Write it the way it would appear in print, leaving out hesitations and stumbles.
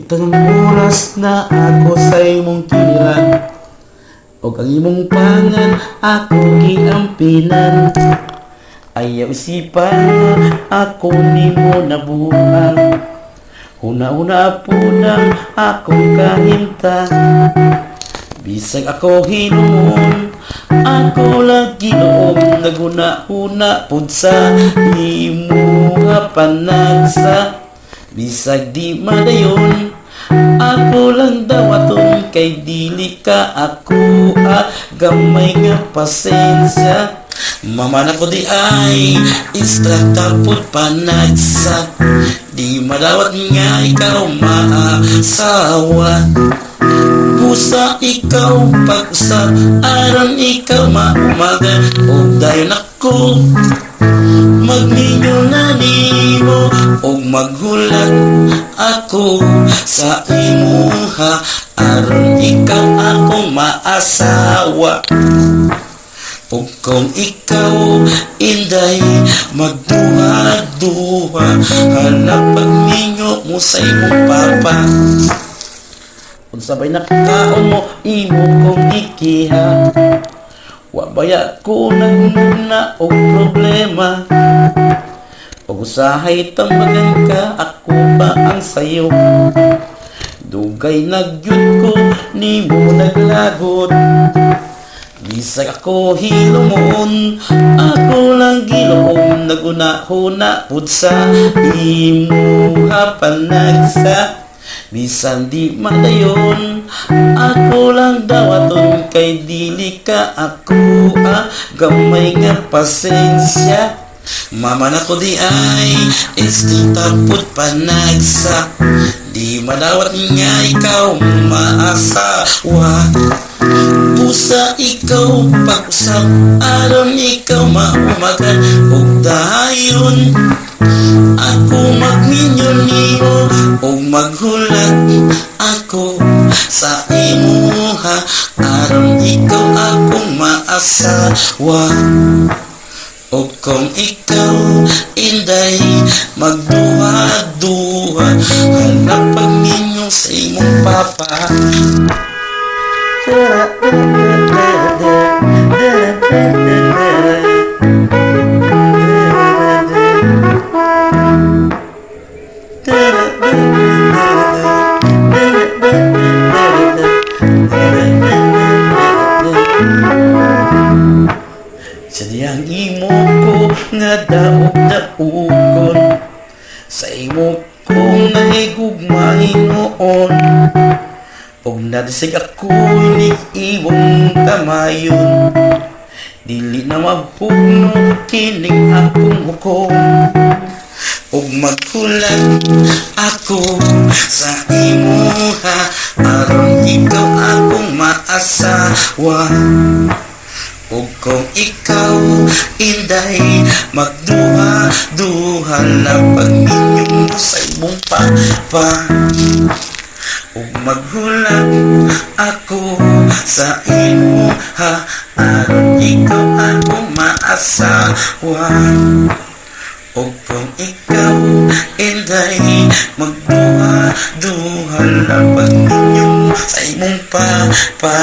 Itong oras na ako sa imong kinilan, o ang imong pangan ako giampinan. Ayaw isipan ako nimo nabuhan, huna-huna po na akong kahimta. Bisag ako hinumon, ako lagi noong naguna-huna pud sa imo nga panagsa. Bisag di madayon, ako lang daw aton kay dili ka ako gamay nga pasensya. Mamana ko di ay instructor pud panagsa, di madawat nga ikaw maasawa. Busa ikaw pag-usap, aron ikaw maumagan, o dayon ako magminyo na nimo, o maghulat ako sa imuha, aron ikaw akong maasawa. O kung ikaw inday magduha-duha, hanap pagminyo mo sa imong papa. Kung sabay nakakaon mo, imo kong ikiha, wabaya ko nagmuna o problema. Pag usahay tambagan ka, ako ba ang sayo? Dugay nagyud ko, ni mo naglagot. Bisag ako hilumon, ako lang gilom, naguna-huna pud sa imo nga panagsa. Bisan di madayon, ako lang daw aton kay dili ka ako gamay nga pasensya. Mama na ko di ay istinta pud panagsa, di madawat nga ikaw maasawa. Pusa ikaw pag-usap, aron ikaw maumagan, ug dayon ako magminyo nimo, o maghulat ako sa imuha, aron ikaw akong maasawa. O kung ikaw inday magduha-duha, hanap pagminyo sa imong papa. Sadyang imo ko nga daog-daogon, sa imo ko nga higugmay noon. Og nadisig ako iwang kamayon, dili na mabugno kining akong hukom. Og maghulat ako sa imuha, aron ikaw akong maasawa. O kung ikaw inday magduha-duha lang pagminyo mo sa imong papa, o maghulat ako sa imuha, aron ikaw akong maasawa. O kung ikaw inday magduha-duha lang pagminyo mo sa imong papa.